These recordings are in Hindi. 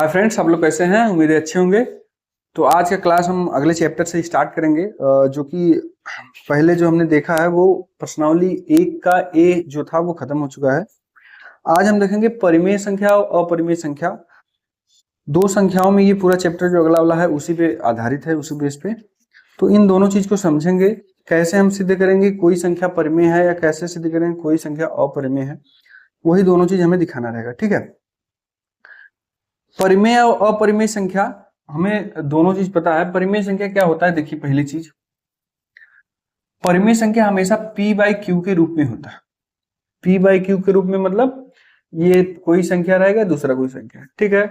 हाय फ्रेंड्स, आप लोग कैसे हैं? उम्मीद है अच्छे होंगे। तो आज का क्लास हम अगले चैप्टर से स्टार्ट करेंगे, जो कि पहले जो हमने देखा है वो प्रश्नावली एक का ए जो था वो खत्म हो चुका है। आज हम देखेंगे परिमेय संख्या और अपरिमेय संख्या। दो संख्याओं में ये पूरा चैप्टर जो अगला वाला है उसी पे आधारित है, उसी बेस पे। तो इन दोनों चीज को समझेंगे, कैसे हम सिद्ध करेंगे कोई संख्या परिमेय है या कैसे सिद्ध करेंगे कोई संख्या अपरिमेय है, वही दोनों चीज हमें दिखाना रहेगा। ठीक है, परिमेय और अपरिमेय संख्या हमें दोनों चीज पता है। परिमेय संख्या क्या होता है? देखिए, पहली चीज, परिमेय संख्या हमेशा p बाई क्यू के रूप में होता है। p बाई क्यू के रूप में मतलब ये कोई संख्या रहेगा, दूसरा कोई संख्या, ठीक है।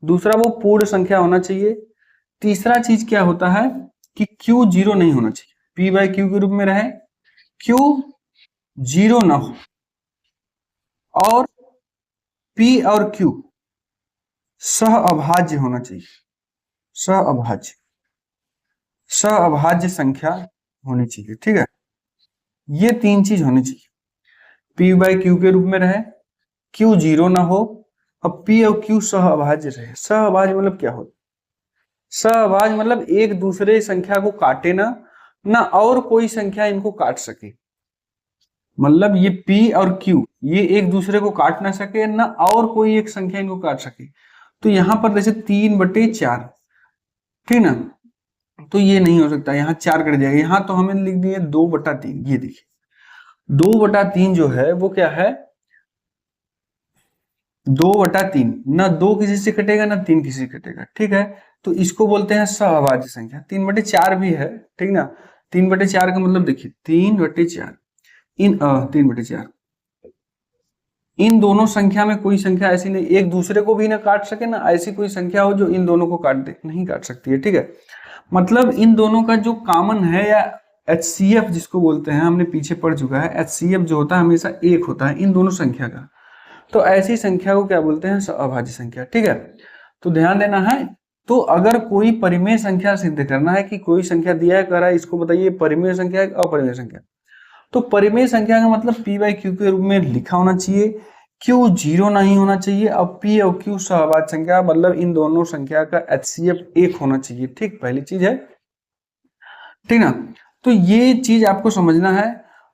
दूसरा, वो पूर्ण संख्या होना चाहिए। तीसरा चीज क्या होता है कि q जीरो नहीं होना चाहिए, p बाई क्यू के रूप में रहे, q जीरो ना हो, और p और q सहअभाज्य होना चाहिए। सहअभाज्य, सहअभाज्य संख्या होनी चाहिए, ठीक है। ये तीन चीज होनी चाहिए, p बाई क्यू के रूप में रहे, q जीरो ना हो, और p और q सहअभाज्य रहे। सहअभाज्य मतलब क्या होता है? सहअभाज्य मतलब एक दूसरे संख्या को काटे ना, ना और कोई संख्या इनको काट सके। मतलब ये p और q ये एक दूसरे को काट ना सके, ना और कोई एक संख्या इनको काट सके। तो यहां पर जैसे 3/4, ठीक ना, तो ये नहीं हो सकता, यहाँ 4 कट जाएगा। यहाँ तो हमें लिख दिए 2/3। ये देखिए 2/3 जो है वो क्या है? 2/3, ना 2 किसी से कटेगा ना 3 किसी से कटेगा, ठीक है। तो इसको बोलते हैं सहअभाज्य संख्या। 3/4 भी है, ठीक ना। 3/4 का मतलब देखिए 3/4, इन 3/4 इन दोनों संख्या में कोई संख्या ऐसी नहीं एक दूसरे को भी ना काट सके, ना ऐसी कोई संख्या हो जो इन दोनों को काट दे, नहीं काट सकती है, ठीक है। मतलब इन दोनों का जो कॉमन है, या HCF जिसको बोलते हैं, हमने पीछे पढ़ चुका है, HCF जो होता है हमेशा एक होता है इन दोनों संख्या का। तो ऐसी संख्या को क्या बोलते हैं? अभाज्य संख्या, ठीक है। तो ध्यान देना है। तो अगर कोई परिमेय संख्या सिद्ध करना है कि कोई संख्या दिया है, कह रहा है इसको बताइए परिमेय संख्या है अपरिमेय संख्या, तो परिमेय संख्या का मतलब p बाई क्यू के रूप में लिखा होना चाहिए, q जीरो नहीं होना चाहिए, अब p और q सहअभाज्य संख्या मतलब इन दोनों संख्या का HCF एक होना चाहिए, ठीक। पहली चीज है, ठीक ना। तो ये चीज आपको समझना है।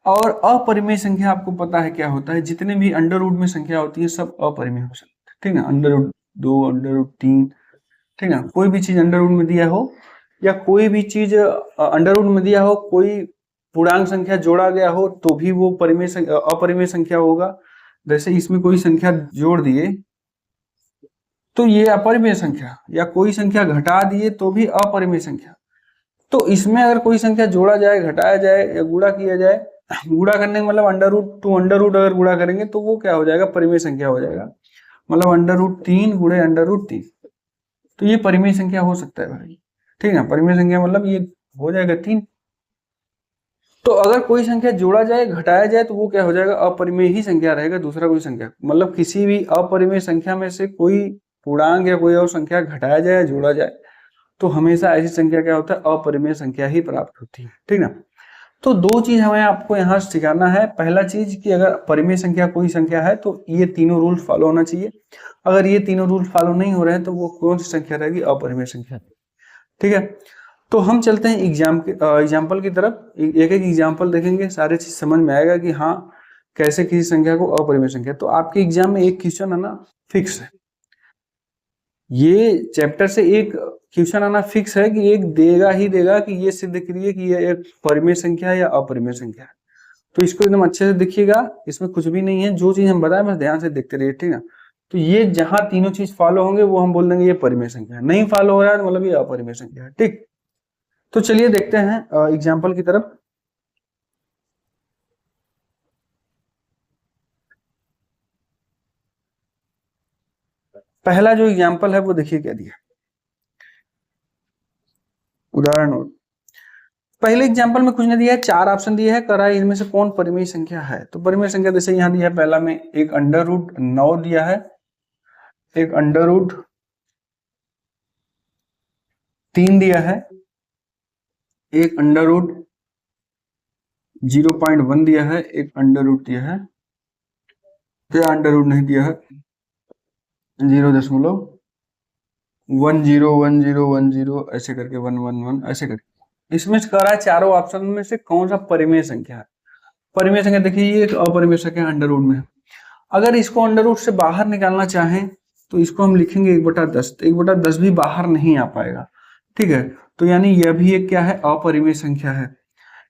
और अपरिमेय संख्या आपको पता है क्या होता है? जितने भी अंडर रूट में संख्या होती है सब अपरिमेय हो सकती है, ठीक ना। अंडर रूट 2, अंडर रूट 3, ठीक ना। कोई भी चीज अंडर रूट में दिया हो, या कोई भी चीज अंडर रूट में दिया हो, कोई पूर्णांक संख्या जोड़ा गया हो, तो भी वो अपरिमेय संख्या होगा। जैसे इसमें कोई संख्या जोड़ दिए तो ये अपरिमेय संख्या, या कोई संख्या घटा दिए तो भी अपरिमेय संख्या। तो इसमें अगर कोई संख्या जोड़ा जाए, घटाया जाए या गुणा किया जाए, गुणा करने का मतलब under root two under root अगर गुणा करेंगे तो वो क्या हो जाएगा? परिमेय संख्या हो जाएगा। मतलब अंडर रूट 3 गुणे अंडर रूट 3, तो ये परिमेय संख्या हो सकता है भाई, ठीक है। परिमेय संख्या मतलब ये हो जाएगा 3। तो अगर कोई संख्या जोड़ा जाए, घटाया जाए, तो वो क्या हो जाएगा? अपरिमेय ही संख्या रहेगा, दूसरा कोई संख्या। मतलब किसी भी अपरिमेय संख्या में से कोई पूर्णांक या कोई और संख्या घटाया जाए, जोड़ा जाए, तो हमेशा ऐसी संख्या क्या होता है? अपरिमेय संख्या ही प्राप्त होती है, ठीक ना। तो दो चीज हमें आपको यहाँ सिखाना है। पहला चीज कि अगर परिमेय संख्या कोई संख्या है तो ये तीनों रूल फॉलो होना चाहिए। अगर ये तीनों रूल फॉलो नहीं हो रहे हैं तो वो कौन सी संख्या रहेगी? अपरिमेय संख्या, ठीक है। तो हम चलते हैं एग्जाम्पल की तरफ। एक एक एग्जाम्पल देखेंगे, सारे चीज समझ में आएगा कि हाँ कैसे किसी संख्या को अपरिमेय संख्या। तो आपके एग्जाम में एक क्वेश्चन आना फिक्स है, ये चैप्टर से एक क्वेश्चन आना फिक्स है कि एक देगा ही देगा कि ये सिद्ध करिए कि ये एक परिमेय संख्या है या अपरिमेय संख्या है। तो इसको एकदम अच्छे से देखिएगा, इसमें कुछ भी नहीं है, जो चीज हम बताएं बस ध्यान से देखते रहिए, ठीक है। तो ये जहां तीनों चीज फॉलो होंगे वो हम बोल देंगे ये परिमेय संख्या है, नहीं फॉलो हो रहा है तो मतलब ये अपरिमेय संख्या है, ठीक। तो चलिए देखते हैं एग्जाम्पल की तरफ। पहला जो एग्जाम्पल है वो देखिए क्या दिया, उदाहरण। और पहले एग्जाम्पल में कुछ नहीं दिया है, 4 ऑप्शन दिया है, करा इनमें से कौन परिमेय संख्या है। तो परिमेय संख्या जैसे यहाँ दिया है, पहला में एक अंडर रूट 9 दिया है, एक अंडर रूट 3 दिया है, एक अंडर रूट 0.1 दिया है, एक अंडर रूट दिया है, क्या अंडर रूट नहीं दिया है 0.1, 10 ऐसे करके 111 ऐसे करके। इसमें से कह रहा है चारों ऑप्शन में से कौन सा परिमेय संख्या है। परिमेय संख्या देखिए ये एक अपरिमेय संख्या अंडर रूट में है। अगर इसको अंडर रूट से बाहर निकालना चाहें तो इसको हम लिखेंगे 1/10। 1/10 भी बाहर नहीं आ पाएगा, ठीक है। तो यानी यह भी एक क्या है, अपरिमेय संख्या है।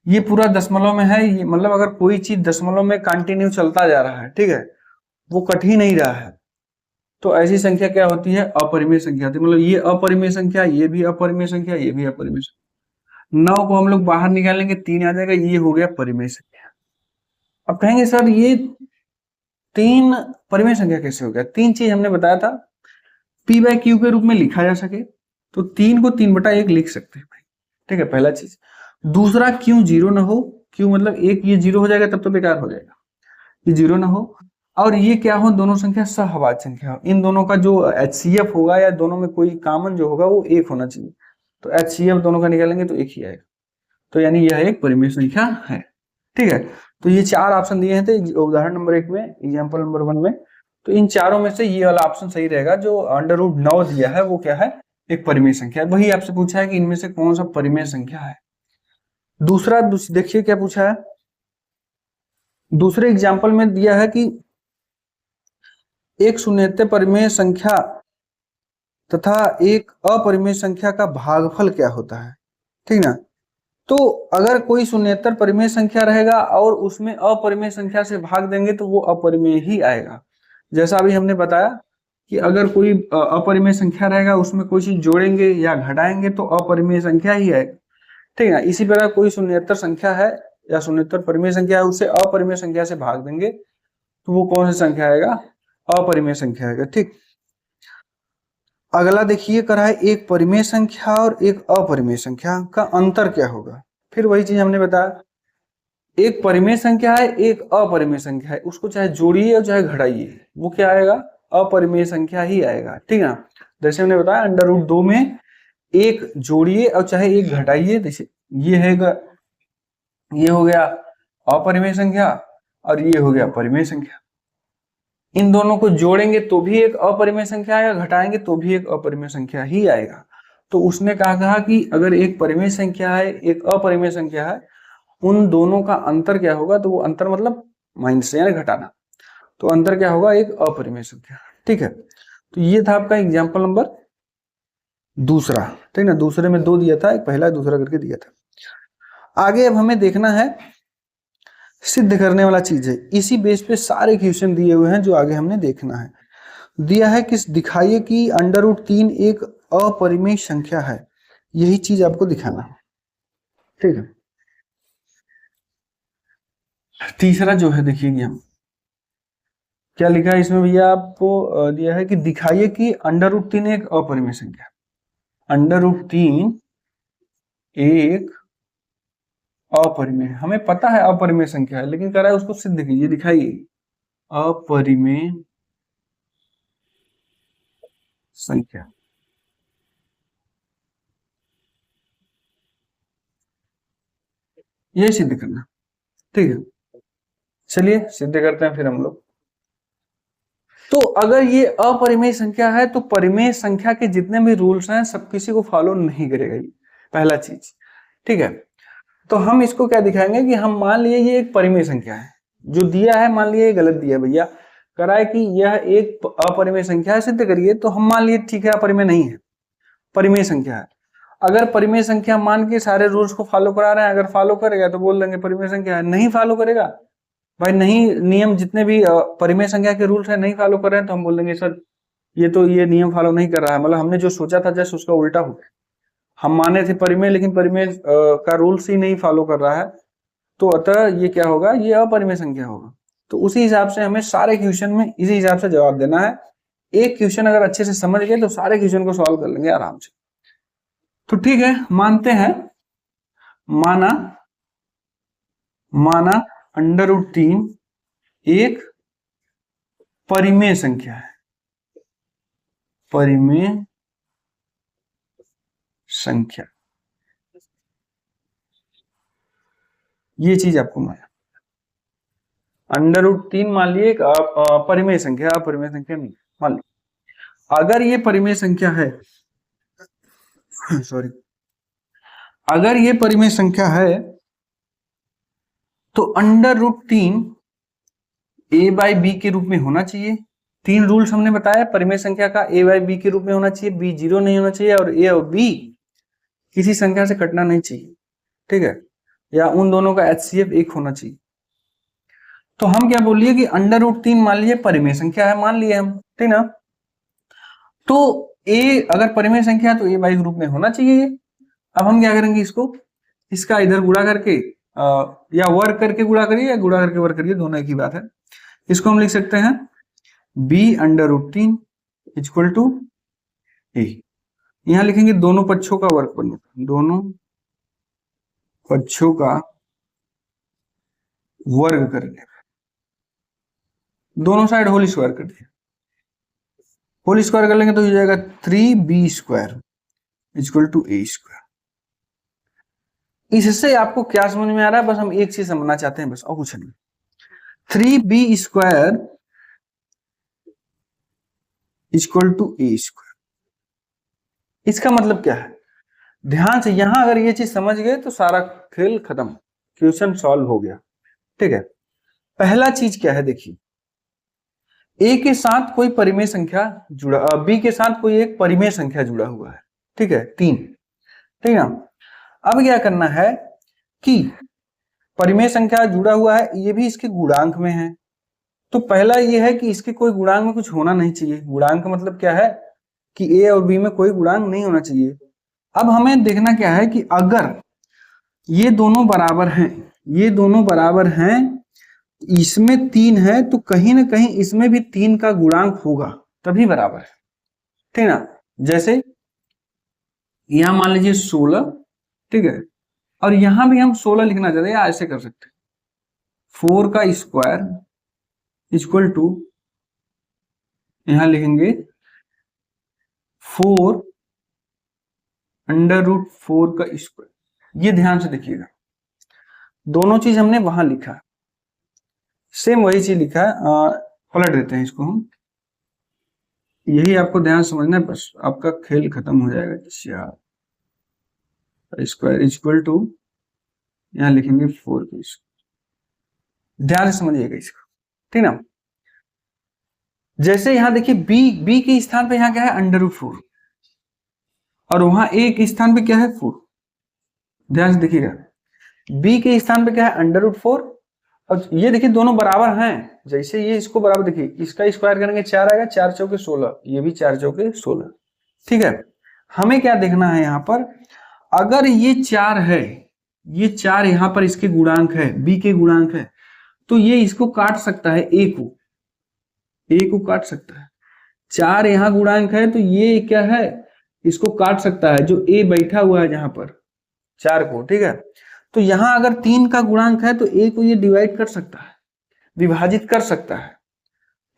ये पूरा दशमलव में है, ये मतलब अगर कोई चीज दशमलव में कंटिन्यू चलता जा रहा है, ठीक है, वो कट ही नहीं रहा है, तो ऐसी संख्या क्या होती है, अपरिमेय संख्या होती है। मतलब ये अपरिमेय संख्या, ये भी अपरिमेय संख्या, ये भी अपरिमेय संख्या। 9 को हम लोग बाहर निकालेंगे 3 आ जाएगा, ये हो गया परिमेय संख्या। अब कहेंगे सर ये 3 परिमेय संख्या कैसे हो गया। 3 चीज हमने बताया था, पी बाय क्यू के रूप में लिखा जा सके तो 3 को 3/1 लिख सकते हैं भाई, ठीक है, पहला चीज। दूसरा, क्यों जीरो ना हो, क्यों मतलब एक ये जीरो हो जाएगा तब तो बेकार हो जाएगा, ये जीरो ना हो। और ये क्या हो, दोनों संख्या सहभाज्य संख्या हो। इन दोनों का जो HCF होगा या दोनों में कोई कॉमन जो होगा वो एक होना चाहिए। तो HCF दोनों का निकालेंगे तो एक ही आएगा, तो यानी यह एक परिमेय संख्या है, ठीक है। तो ये 4 ऑप्शन दिए हैं थे उदाहरण नंबर 1 में, एग्जाम्पल नंबर 1 में। तो इन चारों में से ये वाला ऑप्शन सही रहेगा, जो √9 दिया है वो क्या है, एक परिमेय संख्या है। वही आपसे पूछा है कि इनमें से कौन सा परिमेय संख्या है। दूसरा देखिए क्या पूछा है, दूसरे एग्जाम्पल में दिया है कि एक शून्येतर परिमेय संख्या तथा एक अपरिमेय संख्या का भागफल क्या होता है, ठीक ना। तो अगर कोई शून्येतर परिमेय संख्या रहेगा और उसमें अपरिमेय संख्या से भाग देंगे तो वो अपरिमेय ही आएगा। जैसा अभी हमने बताया कि अगर कोई अपरिमेय संख्या रहेगा उसमें कोई चीज जोड़ेंगे या घटाएंगे तो अपरिमेय संख्या ही आएगा, ठीक है। इसी प्रकार कोई शून्येतर संख्या है या शून्येतर परिमेय संख्या है, उसे अपरिमेय संख्या से भाग देंगे तो वो कौन सी संख्या आएगा, अपरिमेय संख्या आएगा, ठीक। अगला देखिए करा है एक परिमेय संख्या और एक अपरिमेय संख्या का अंतर क्या होगा। फिर वही चीज हमने बताया, एक परिमेय संख्या है एक अपरिमेय संख्या है, उसको चाहे जोड़िए और चाहे घटाइए वो क्या आएगा, अपरिमेय संख्या ही आएगा, ठीक है। जैसे हमने बताया √2 में एक जोड़िए और चाहे एक घटाइए, जैसे ये है, ये हो गया अपरिमेय संख्या और ये हो गया परिमेय संख्या। इन दोनों को जोड़ेंगे तो भी एक अपरिमेय संख्या आएगा, घटाएंगे तो भी एक अपरिमेय संख्या ही आएगा। तो उसने कहा कि अगर एक परिमेय संख्या है एक अपरिमेय संख्या है, उन दोनों का अंतर क्या होगा, तो वो अंतर मतलब माइनस यानी घटाना, तो अंतर क्या होगा, एक अपरिमेय संख्या, ठीक है। तो ये था आपका एग्जाम्पल नंबर दूसरा, ठीक ना। दूसरे में 2 दिया था, एक पहला दूसरा करके दिया था। आगे अब हमें देखना है सिद्ध करने वाला चीज है, इसी बेस पे सारे क्वेश्चन दिए हुए हैं जो आगे हमने देखना है। दिया है कि दिखाइए कि √3 एक अपरिमेय संख्या है, यही चीज आपको दिखाना है, ठीक है। तीसरा जो है देखिए हम क्या लिखा है इसमें भैया, आपको दिया है कि दिखाइए कि √3 एक अपरिमेय संख्या, √3 एक अपरिमेय, हमें पता है अपरिमेय संख्या है लेकिन कह रहा है उसको सिद्ध कीजिए, दिखाइए अपरिमेय संख्या। यही सिद्ध करना, ठीक है। चलिए सिद्ध करते हैं फिर हम लोग। तो अगर ये अपरिमेय संख्या है तो परिमेय संख्या के जितने भी रूल्स हैं सब किसी को फॉलो नहीं करेगा, ये पहला चीज, ठीक है। तो हम इसको क्या दिखाएंगे कि हम मान लिए ये एक परिमेय संख्या है, जो दिया है मान लिया ये गलत दिया है भैया, कराए कि यह एक अपरिमेय संख्या है, सिद्ध करिए। तो हम मान लिए ठीक है अपरिमेय नहीं है, परिमेय संख्या है। अगर परिमेय संख्या मान के सारे रूल्स को फॉलो करा रहे हैं, अगर फॉलो करेगा तो बोल देंगे परिमेय संख्या है, नहीं फॉलो करेगा भाई, नहीं नियम जितने भी परिमेय संख्या के रूल्स है नहीं फॉलो कर रहे हैं तो हम बोल देंगे सर ये तो ये नियम फॉलो नहीं कर रहा है, मतलब हमने जो सोचा था जस्ट उसका उल्टा हो गया। हम माने थे परिमेय लेकिन परिमेय का रूल्स ही नहीं फॉलो कर रहा है, तो अतः ये क्या होगा, ये अपरिमेय संख्या होगा। तो उसी हिसाब से हमें सारे क्वेश्चन में इसी हिसाब से जवाब देना है। एक क्वेश्चन अगर अच्छे से समझ गए तो सारे क्वेश्चन को सॉल्व कर लेंगे आराम से। तो ठीक है, मानते हैं, माना √3 एक परिमेय संख्या है, परिमेय संख्या, ये चीज आपको माना। √3 मान लिए एक परिमेय संख्या, अपरिमेय संख्या नहीं मान ली। अगर ये परिमेय संख्या है सॉरी, अगर ये परिमेय संख्या है तो under root 3 a by b के रूप में होना चाहिए। 3 रूल्स हमने बताया परिमेय संख्या का, a बाई बी के रूप में होना चाहिए, b 0 नहीं होना चाहिए, और a और b किसी संख्या से कटना नहीं चाहिए, ठीक है, या उन दोनों का HCF 1 होना चाहिए। तो हम क्या बोल लिए कि अंडर रूट 3 मान लीजिए परिमेय संख्या है, मान लिए हम, ठीक ना। तो a अगर परिमेय संख्या है तो a बाई के रूप में होना चाहिए। अब हम क्या करेंगे, इसका इधर गुणा करके या वर्ग करके गुणा करिए या गुणा करके वर्ग करिए, दोनों एक ही बात है। इसको हम लिख सकते हैं b under root 3 equal to a। यहां लिखेंगे दोनों पक्षों का वर्ग करने, दोनों पक्षों का वर्ग करने, दोनों साइड होल स्क्वायर कर दिया, होल स्क्वायर कर लेंगे तो हो जाएगा 3b square equal to a square. इससे आपको क्या समझ में आ रहा है, बस हम एक चीज समझना चाहते हैं बस, और कुछ नहीं। 3b square equal to a square, इसका मतलब क्या है, ध्यान से, यहां अगर ये चीज समझ गए तो सारा खेल खत्म, क्वेश्चन सॉल्व हो गया, ठीक है। पहला चीज क्या है, देखिए, a के साथ कोई परिमेय संख्या जुड़ा, b के साथ कोई एक परिमेय संख्या जुड़ा हुआ है, ठीक है, 3, ठीक है। अब क्या करना है कि परिमेय संख्या जुड़ा हुआ है, ये भी इसके गुणांक में है, तो पहला ये है कि इसके कोई गुणांक में कुछ होना नहीं चाहिए। गुणांक का मतलब क्या है कि a और b में कोई गुणांक नहीं होना चाहिए। अब हमें देखना क्या है कि अगर ये दोनों बराबर हैं, ये दोनों बराबर हैं, इसमें 3 है तो कहीं ना कहीं इसमें भी 3 का गुणांक होगा, तभी बराबर है, ठीक ना। जैसे यहां मान लीजिए 16, ठीक है, और यहां भी हम 16 लिखना चाहते हैं, या ऐसे कर सकते हैं 4 का स्क्वायर इक्वल टू, यहां लिखेंगे 4 अंडर रूट 4 का स्क्वायर। ये ध्यान से देखिएगा, दोनों चीज हमने वहां लिखा है, सेम वही चीज लिखा है, पलट देते हैं इसको हम, यही आपको ध्यान समझना है, बस आपका खेल खत्म हो जाएगा। यार स्क्वायर इक्वल टू, यहां लिखेंगे 4 का स्क्वायर, ध्यान से समझिएगा इसको, ठीक ना। जैसे यहां देखिए b के स्थान पे यहां क्या है, अंडर रूट 4, और वहां a के स्थान पे क्या है, 4। ध्यान से देखिएगा, b के स्थान पे क्या है, अंडर रूट 4, और ये देखिए दोनों बराबर हैं। जैसे ये इसको बराबर, देखिए इसका स्क्वायर करेंगे 4 आएगा, 4 चौके 16, ये भी 4 चौके 16, ठीक है। हमें क्या देखना है यहाँ पर, अगर ये 4 है, ये 4 यहाँ पर इसके गुणांक है, b के गुणांक है, तो ये इसको काट सकता है, a को काट सकता है। 4 यहाँ गुणांक है तो ये क्या है, इसको काट सकता है, जो a बैठा हुआ है जहां पर 4 को, ठीक है। तो यहां अगर 3 का गुणांक है तो a को ये डिवाइड कर सकता है, विभाजित कर सकता है,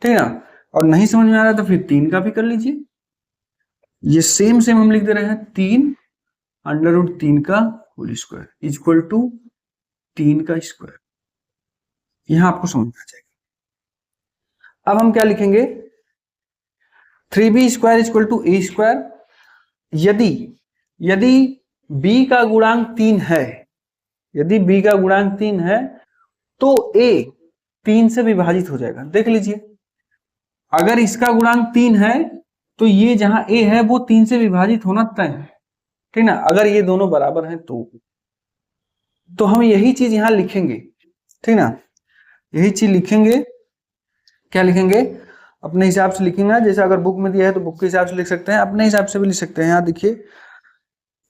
ठीक है ना। और नहीं समझ में आ रहा तो फिर 3 का भी कर लीजिए, ये सेम हम लिख दे रहे हैं, 3 अंडर रूट 3 का होल स्क्वायर इक्वल टू 3 का स्क्वायर। यहां आपको समझ में आ जाएगा। अब हम क्या लिखेंगे, 3b square equal to a square. यदि b का गुणांक 3 है, यदि b का गुणांक 3 है तो a 3 से विभाजित हो जाएगा। देख लीजिए, अगर इसका गुणांक 3 है तो ये जहां a है वो 3 से विभाजित होना तय है, ठीक ना, अगर ये दोनों बराबर हैं तो हम यही चीज यहां लिखेंगे, ठीक ना, यही चीज लिखेंगे। क्या लिखेंगे, अपने हिसाब से लिखेंगे, जैसे अगर बुक में दिया है तो बुक के हिसाब से लिख सकते हैं, अपने हिसाब से भी लिख सकते हैं। यहाँ देखिए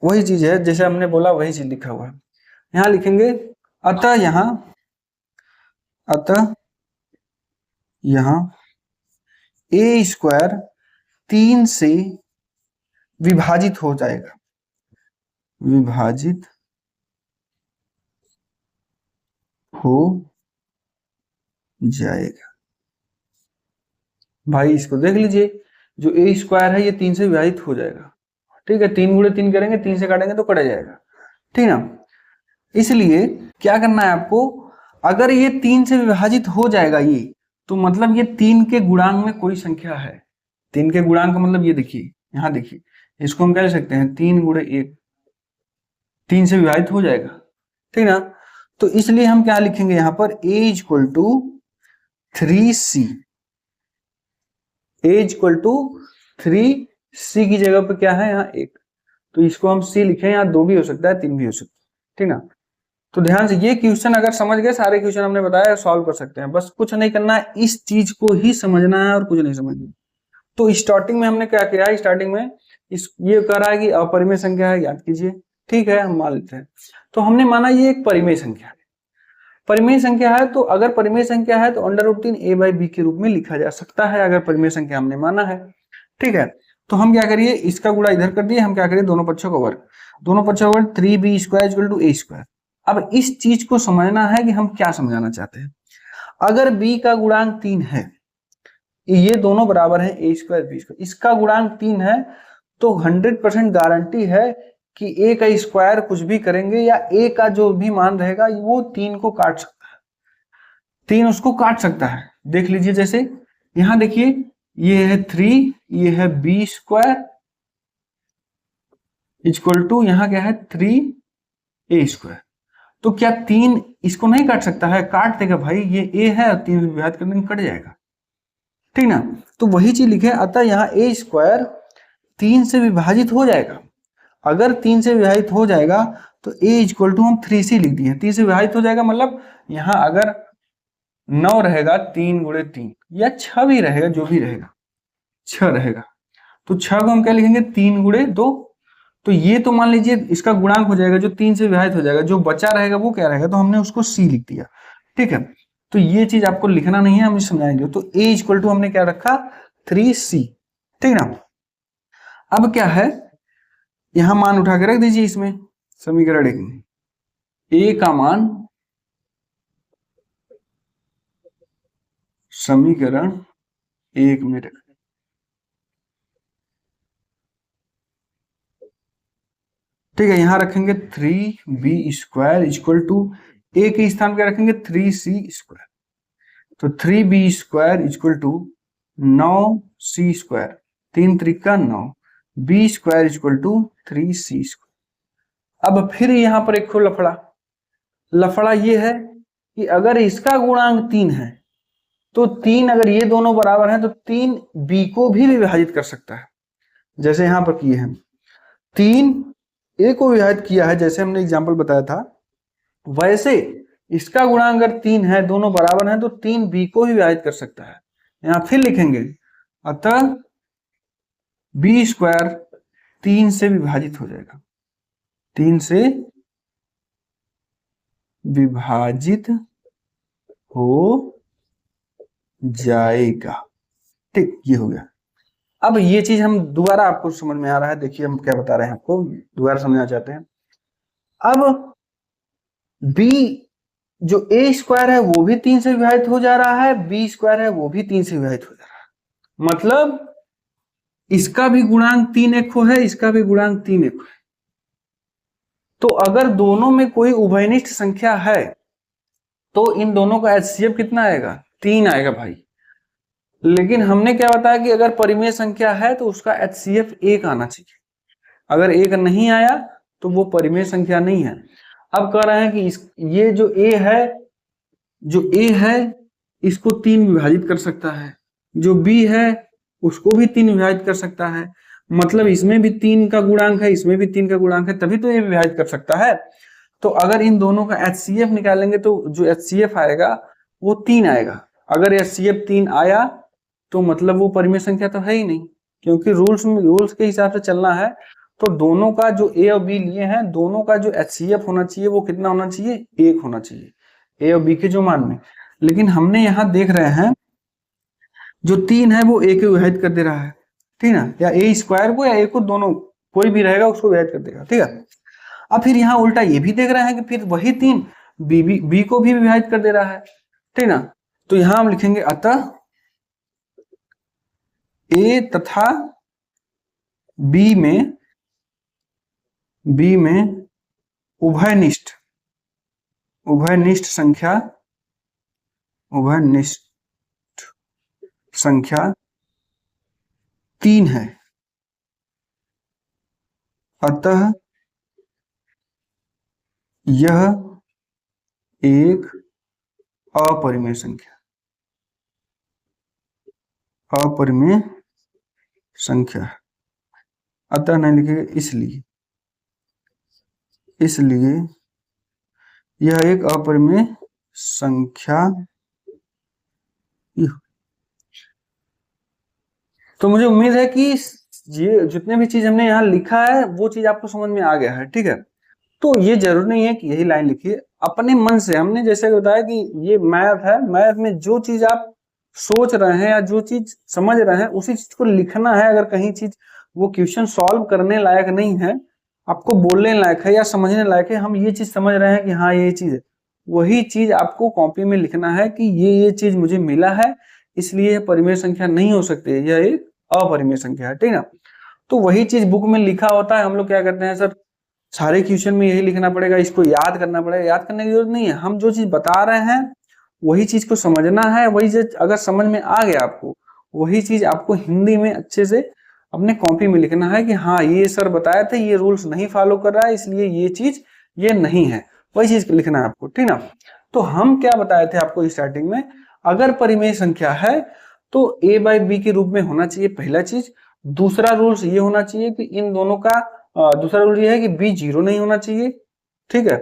वही चीज है, जैसे हमने बोला वही चीज लिखा हुआ है, यहां लिखेंगे अतः यहां a स्क्वायर 3 से विभाजित हो जाएगा, विभाजित हो जाएगा। भाई इसको देख लीजिए, जो a स्क्वायर है ये 3 से विभाजित हो जाएगा, ठीक है, 3 गुणे 3 करेंगे, 3 से काटेंगे तो कट जाएगा, ठीक ना। इसलिए क्या करना है आपको, अगर ये 3 से विभाजित हो जाएगा ये, तो मतलब ये 3 के गुणांक में कोई संख्या है। 3 के गुणांक का मतलब ये देखिए, यहाँ देखिए, इसको हम क्या लिख सकते हैं, 3 × 1, 3 से विभाजित हो जाएगा, ठीक ना। तो इसलिए हम क्या लिखेंगे यहाँ पर, a equal to 3c, a equal to 3c की जगह पर क्या है यहाँ 1, तो इसको हम c लिखें, यहाँ 2 भी हो सकता है, 3 भी हो सकता है, ठीक ना। तो ध्यान से ये क्वेश्चन अगर समझ गए, सारे क्वेश्चन हमने बताया सॉल्व कर सकते हैं, बस कुछ नहीं करना है, इस चीज को ही समझना है और कुछ नहीं समझना। तो स्टार्टिंग में हमने क्या किया है, स्टार्टिंग में ये कह रहा है कि अपरिमेय संख्या है, याद कीजिए, ठीक है, हम मान लेते हैं। तो हमने माना ये एक परिमेय संख्या है, परिमेय संख्या है, तो अगर परिमेय संख्या है तो √3 a/b के रूप में लिखा जा सकता है, अगर परिमेय संख्या हमने माना है, ठीक है। तो हम क्या करिए, इसका गुणा इधर कर दिए, हम क्या करिए, दोनों पक्षों का वर्ग, दोनों पक्षों का वर्ग, 3b² = a²। अब इस चीज को समझना है कि हम क्या समझाना चाहते हैं। अगर b का गुणांक 3 है, ये दोनों बराबर है a² b², इसका गुणांक 3 है, तो 100% गारंटी है कि a का स्क्वायर कुछ भी करेंगे या a का जो भी मान रहेगा वो 3 को काट सकता है, 3 उसको काट सकता है। देख लीजिए, जैसे यहां देखिए, ये है 3, ये है b² इक्वल टू यहाँ क्या है 3a²। तो क्या 3 इसको नहीं काट सकता है, काट देगा भाई, ये a है, 3 विभाजित करने में कट जाएगा, ठीक ना। तो वही चीज लिखे, अतः यहाँ a² 3 से विभाजित हो जाएगा, अगर 3 से विभाजित हो जाएगा तो a इक्वल टू हम 3c लिख दिए, 3 से विभाजित हो जाएगा, मतलब यहाँ अगर 9 रहेगा 3 × 3 या 6 भी रहेगा, जो भी रहेगा 6 रहेगा, तो 6 को हम क्या लिखेंगे, 3 × 2। तो ये तो मान लीजिए इसका गुणांक हो जाएगा, जो 3 से विभाजित हो जाएगा, जो बचा रहेगा वो क्या रहेगा, तो हमने उसको c लिख दिया, ठीक है। तो ये चीज आपको लिखना नहीं है, हम समझाएंगे। तो a इक्वल टू हमने क्या रखा, 3c, ठीक ना। अब क्या है, यहां मान उठा के रख दीजिए इसमें, समीकरण 1 में a का मान, समीकरण 1 में रख, ठीक है। यहां रखेंगे 3b² इक्वल टू a के स्थान पे रखेंगे 3c², तो 3b² इक्वल टू 9c², 3 त्रिका 9, b² इक्वल टू 3c²। अब फिर यहां पर एक लफड़ा ये है कि अगर इसका गुणांक 3 है, तो 3 अगर ये दोनों बराबर हैं तो 3 b को भी विभाजित कर सकता है, जैसे यहां पर किए हैं, 3 a को विभाजित किया है, जैसे हमने एग्जांपल बताया था, वैसे इसका गुणांक अगर 3 है, दोनों बराबर हैं, तो 3 b को भी विभाजित कर सकता है। यहां फिर लिखेंगे, अतः b² 3 से विभाजित हो जाएगा, 3 से विभाजित हो जाएगा, ठीक, ये हो गया। अब ये चीज हम दोबारा, आपको समझ में आ रहा है, देखिए हम क्या बता रहे हैं, आपको दोबारा समझना चाहते हैं। अब b जो a² है वो भी 3 से विभाजित हो जा रहा है, b² है वो भी 3 से विभाजित हो जा रहा है, मतलब इसका भी गुणांक 3 एक है, इसका भी गुणांक 3 एक है। तो अगर दोनों में कोई उभयनिष्ठ संख्या है तो इन दोनों का HCF कितना आएगा, 3 आएगा भाई। लेकिन हमने क्या बताया कि अगर परिमेय संख्या है तो उसका HCF 1 आना चाहिए, अगर 1 नहीं आया तो वो परिमेय संख्या नहीं है। अब कह रहे हैं कि ये जो a है इसको 3 विभाजित कर सकता है, जो b है उसको भी 3 विभाजित कर सकता है, मतलब इसमें भी 3 का गुणांक है, इसमें भी 3 का गुणांक है, तभी तो ये विभाजित कर सकता है। तो अगर इन दोनों का HCF निकालेंगे तो जो HCF आएगा वो 3 आएगा। अगर HCF 3 आया तो मतलब वो परिमेय संख्या तो है ही नहीं, क्योंकि रूल्स के हिसाब से चलना है। तो दोनों का जो a और b लिए हैं, दोनों का जो HCF होना चाहिए वो कितना होना चाहिए, 1 होना चाहिए, a और b के जो मान में। लेकिन हमने यहाँ देख रहे हैं जो 3 है वो a को विभाजित कर दे रहा है, ठीक ना, या a² को या a को, दोनों कोई भी रहेगा उसको विभाजित कर देगा, ठीक है। अब फिर यहाँ उल्टा ये भी देख रहे हैं कि फिर वही 3 b को भी विभाजित कर दे रहा है, ठीक ना। तो यहां हम लिखेंगे, अतः a तथा b में उभयनिष्ठ संख्या 3 है, अतः यह एक अपरिमेय संख्या, अपरिमेय संख्या है। अतः नहीं लिखेगा इसलिए, इसलिए यह एक अपरिमेय संख्या। तो मुझे उम्मीद है कि ये जितने भी चीज हमने यहाँ लिखा है वो चीज आपको समझ में आ गया है, ठीक है। तो ये जरूरी नहीं है कि यही लाइन लिखिए, अपने मन से हमने जैसे बताया कि ये मैथ है, मैथ में जो चीज आप सोच रहे हैं या जो चीज समझ रहे हैं उसी चीज को लिखना है। अगर कहीं चीज वो क्वेश्चन सॉल्व करने लायक नहीं है, आपको बोलने लायक है या समझने लायक है, हम ये चीज समझ रहे हैं कि हाँ ये चीज है, वही चीज आपको कॉपी में लिखना है कि ये चीज मुझे मिला है, इसलिए यह परिमेय संख्या नहीं हो सकती, यह एक अपरिमेय संख्या है, ठीक ना। तो वही चीज बुक में लिखा होता है, हम लोग क्या करते हैं सर, सारे क्वेश्चन में यही लिखना पड़ेगा, इसको याद करना पड़ेगा। याद करने की जरूरत नहीं है, हम जो चीज बता रहे हैं वही चीज को समझना है। वही चीज अगर समझ में आ गया आपको, वही चीज आपको हिंदी में अच्छे से अपने कॉपी में लिखना है कि हाँ ये सर बताए थे, ये रूल्स नहीं फॉलो कर रहा है, इसलिए ये चीज ये नहीं है, वही चीज लिखना है आपको, ठीक ना। तो हम क्या बताए थे आपको स्टार्टिंग में, अगर परिमेय संख्या है तो a बाई बी के रूप में होना चाहिए, पहला चीज। दूसरा रूल्स ये होना चाहिए कि इन दोनों का दूसरा रूल ये है कि b जीरो नहीं होना चाहिए, ठीक है।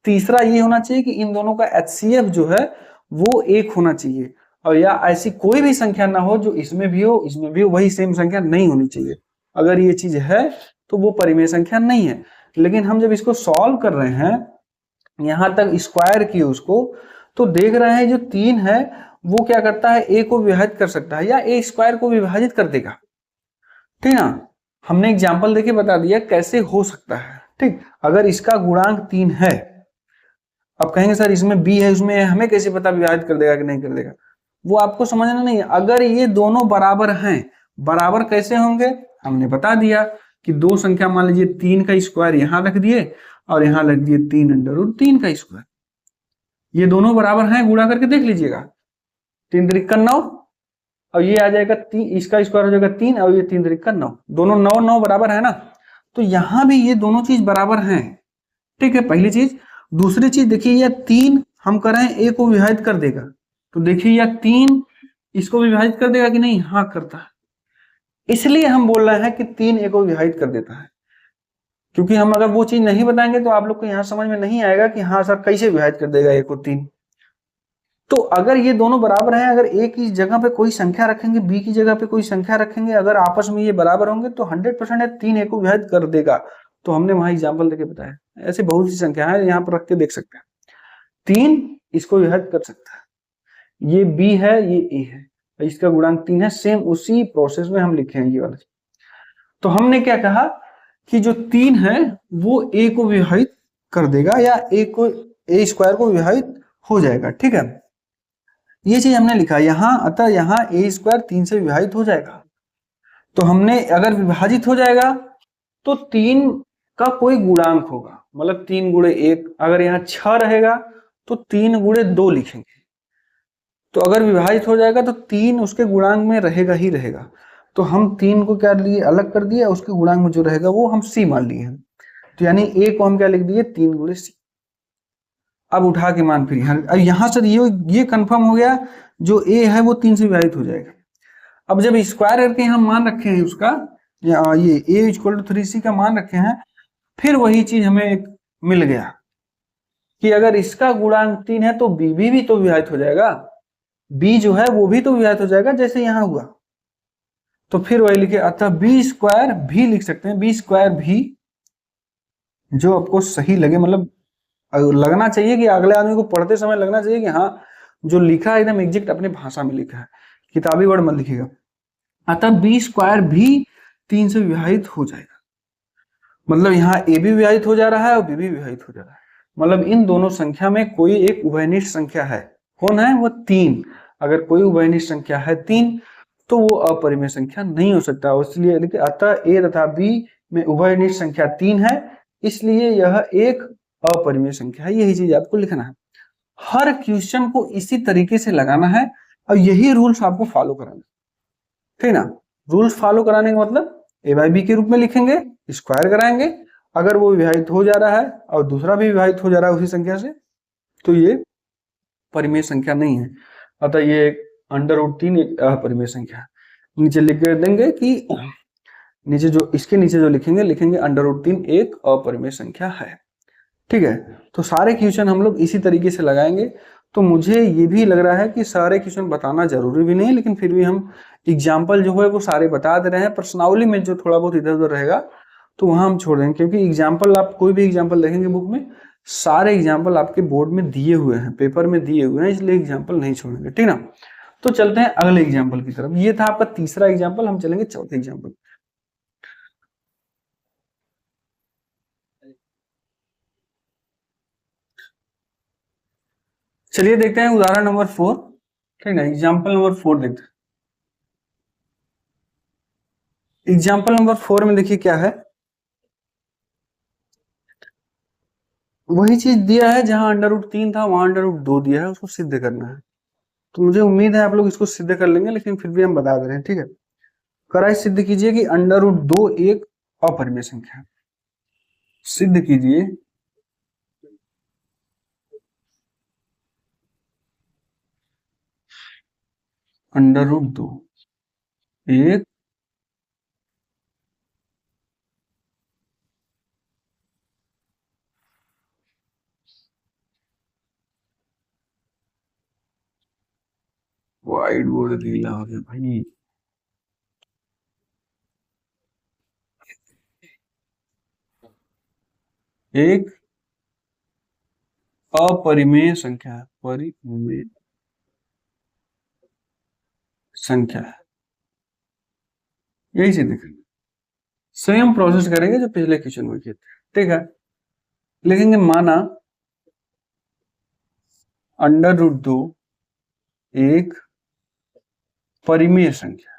तीसरा ये होना चाहिए कि इन दोनों का HCF जो है वो एक होना चाहिए, और या ऐसी कोई भी संख्या ना हो जो इसमें भी हो इसमें भी हो, वही सेम संख्या नहीं होनी चाहिए। अगर ये चीज है तो वो परिमेय संख्या नहीं है। लेकिन हम जब इसको सॉल्व कर रहे हैं, यहां तक स्क्वायर किए उसको, तो देख रहे हैं जो 3 है वो क्या करता है, a को विभाजित कर सकता है या a स्क्वायर को विभाजित कर देगा, ठीक ना। हमने एग्जाम्पल देके बता दिया कैसे हो सकता है, ठीक। अगर इसका गुणांक 3 है, अब कहेंगे सर इसमें b है उसमें है, हमें कैसे पता विभाजित कर देगा कि नहीं कर देगा, वो आपको समझना नहीं है। अगर ये दोनों बराबर हैं, बराबर कैसे होंगे, हमने बता दिया कि दो संख्या मान लीजिए 3 का स्क्वायर यहां रख दिए और यहां रख दिए 3 अंडर रूट 3 का स्क्वायर, ये दोनों बराबर हैं, गुणा करके देख लीजिएगा, 3 त्रिक 9 और ये आ जाएगा 3, इसका स्क्वायर हो जाएगा 3 और ये 3 त्रिक 9, दोनों 9 9 बराबर है ना। तो यहां भी ये दोनों चीज बराबर हैं, ठीक है, पहली चीज। दूसरी चीज देखिए, यह 3 हम कर रहे हैं a को विभाजित कर देगा, तो देखिए यह 3 इसको विभाजित कर देगा कि नहीं, हाँ करता है। इसलिए हम बोल रहे हैं कि 3 a को विभाजित कर देता है, क्योंकि हम अगर वो चीज नहीं बताएंगे तो आप लोग को यहां समझ में नहीं आएगा कि हाँ सर कैसे विभाजित कर देगा a को 3। तो अगर ये दोनों बराबर हैं, अगर a की जगह पे कोई संख्या रखेंगे, b की जगह पे कोई संख्या रखेंगे, अगर आपस में ये बराबर होंगे तो 100% 3 a को विभाजित कर देगा। तो हमने वहां एग्जाम्पल देके बताया, ऐसे बहुत सी संख्या है, यहाँ पर रख के देख सकते हैं। 3 इसको विभाजित कर सकता है, ये b है ये a है, इसका गुणांक 3 है, सेम उसी प्रोसेस में हम लिखे हैं ये वाला। तो हमने क्या कहा कि जो 3 है वो a को विभाजित कर देगा या a स्क्वायर को विभाजित हो जाएगा, ठीक है। ये चीज हमने लिखा यहाँ, अतः यहाँ a स्क्वायर 3 से विभाजित हो जाएगा। तो हमने अगर विभाजित हो जाएगा तो 3 का कोई गुणांक होगा, मतलब 3 गुणे 1, अगर यहाँ 6 रहेगा तो 3 गुणे 2 लिखेंगे। तो अगर विभाजित हो जाएगा तो 3 उसके गुणांक में रहेगा ही रहेगा, तो हम 3 को क्या लिए, अलग कर दिया, उसके गुणांक में जो रहेगा वो हम c मान लिए हैं। तो यानी a को हम क्या लिख दिए, 3 गुणे c। अब उठा के मान फिर अब यहां से ये कंफर्म हो गया, जो a है वो 3 से विभाजित हो जाएगा। अब जब स्क्वायर करके हम मान रखे हैं उसका, ये a इक्वल टू 3c का मान रखे हैं, फिर वही चीज हमें मिल गया कि अगर इसका गुणांक 3 है तो b भी तो विभाजित हो जाएगा, b जो है वो भी तो विभाजित हो जाएगा जैसे यहां हुआ। तो फिर वही लिखे, अतः b स्क्वायर भी लिख सकते हैं, b स्क्वायर भी, जो आपको सही लगे, मतलब लगना चाहिए कि अगले आदमी को पढ़ते समय लगना चाहिए कि हाँ जो लिखा है एकदम एग्जैक्ट अपने भाषा में लिखा है, किताबी वर्ड मत लिखिएगा। अतः b स्क्वायर भी 3 से विभाजित हो जाएगा, मतलब यहाँ a भी विभाजित हो जा रहा है और b भी विभाजित हो जा रहा है, मतलब इन दोनों संख्या में कोई एक उभयनिष्ठ संख्या है। कौन है वो, 3। अगर कोई उभयनिष्ठ संख्या है 3 तो वो अपरिमेय संख्या नहीं हो सकता, इसलिए अतः a तथा b में उभयनिष्ठ संख्या 3 है, इसलिए यह एक अपरिमेय संख्या है। यही चीज आपको लिखना है, हर क्वेश्चन को इसी तरीके से लगाना है और यही रूल्स आपको फॉलो कराना है, ठीक ना। रूल्स फॉलो कराने का मतलब ए बाई बी के रूप में लिखेंगे, स्क्वायर कराएंगे, अगर वो विभाजित हो जा रहा है और दूसरा भी विभाजित हो जा रहा है उसी संख्या से, तो ये परिमेय संख्या नहीं है। अतः ये √3 एक अपरिमेय संख्या है। नीचे लिख देंगे कि नीचे जो इसके नीचे जो लिखेंगे √3 एक अपरिमेय संख्या है। ठीक है, तो सारे क्वेश्चन हम लोग इसी तरीके से लगाएंगे। तो मुझे ये भी लग रहा है कि सारे क्वेश्चन बताना जरूरी भी नहीं है, लेकिन फिर भी हम एग्जाम्पल जो है वो सारे बता दे रहे हैं। प्रश्नावली में जो थोड़ा बहुत इधर उधर रहेगा तो वहां हम छोड़ देंगे, क्योंकि एग्जाम्पल आप कोई भी एग्जाम्पल देखेंगे बुक में, सारे एग्जाम्पल आपके बोर्ड में दिए हुए हैं, पेपर में दिए हुए हैं, इसलिए एग्जाम्पल नहीं छोड़ेंगे। ठीक ना, तो चलते हैं अगले एग्जाम्पल की तरफ। ये था आपका तीसरा एग्जाम्पल, हम चलेंगे चौथे एग्जाम्पल। चलिए देखते हैं उदाहरण नंबर 4। ठीक है, एग्जाम्पल नंबर 4 देखते हैं। एग्जाम्पल नंबर 4 में देखिए क्या है, वही चीज दिया है जहां √3 था वहां √2 दिया है, उसको सिद्ध करना है। तो मुझे उम्मीद है आप लोग इसको सिद्ध कर लेंगे, लेकिन फिर भी हम बता दे रहे हैं। ठीक है, कराई सिद्ध कीजिए कि √2 एक अपरिमेय संख्या है। सिद्ध कीजिए √2 एक वाइट बोर्ड गीला हो गया भाई। एक अपरिमेय संख्या है, परिमेय संख्या है, यही से देखेंगे। सेम प्रोसेस करेंगे जो पिछले क्वेश्चन में किए थे। ठीक है, लिखेंगे माना √2 एक परिमेय संख्या,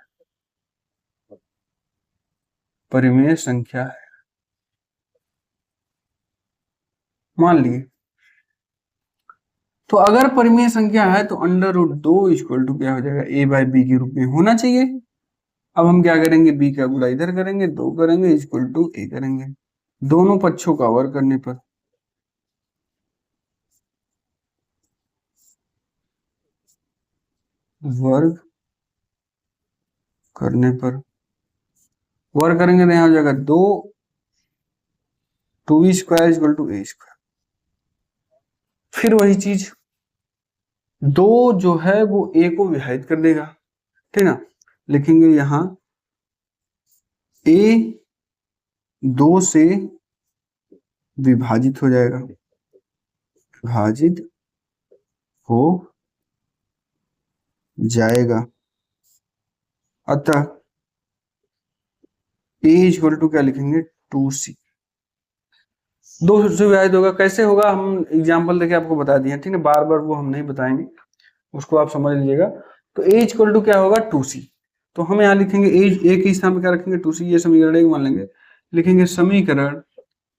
परिमेय संख्या है। मान लिए, तो अगर परिमेय संख्या है तो √2 इक्वल टू क्या हो जाएगा, ए बाई बी के रूप में होना चाहिए। अब हम क्या करेंगे, बी का गुणा इधर करेंगे, 2 करेंगे इक्वल टू ए करेंगे, दोनों पक्षों का वर्ग करने पर वर्ग करने पर वर्ग करेंगे तो यहां हो जाएगा 2, 2 इक्वल टू ए स्क्वायर। फिर वही चीज, 2 जो है वो ए को विभाजित कर देगा। ठीक ना, लिखेंगे यहां ए 2 से विभाजित हो जाएगा, विभाजित हो जाएगा। अतः ए इक्वल टू क्या लिखेंगे, 2c। 2 से विभाजित होगा, कैसे होगा हम एग्जाम्पल देके आपको बता दिए। ठीक है, बार बार वो हम नहीं बताएंगे, उसको आप समझ लीजिएगा। तो ए इक्वल टू क्या होगा, 2c। तो हम यहाँ लिखेंगे ए के स्थान पर क्या रखेंगे, 2c। ये समीकरण एक मान लेंगे, लिखेंगे समीकरण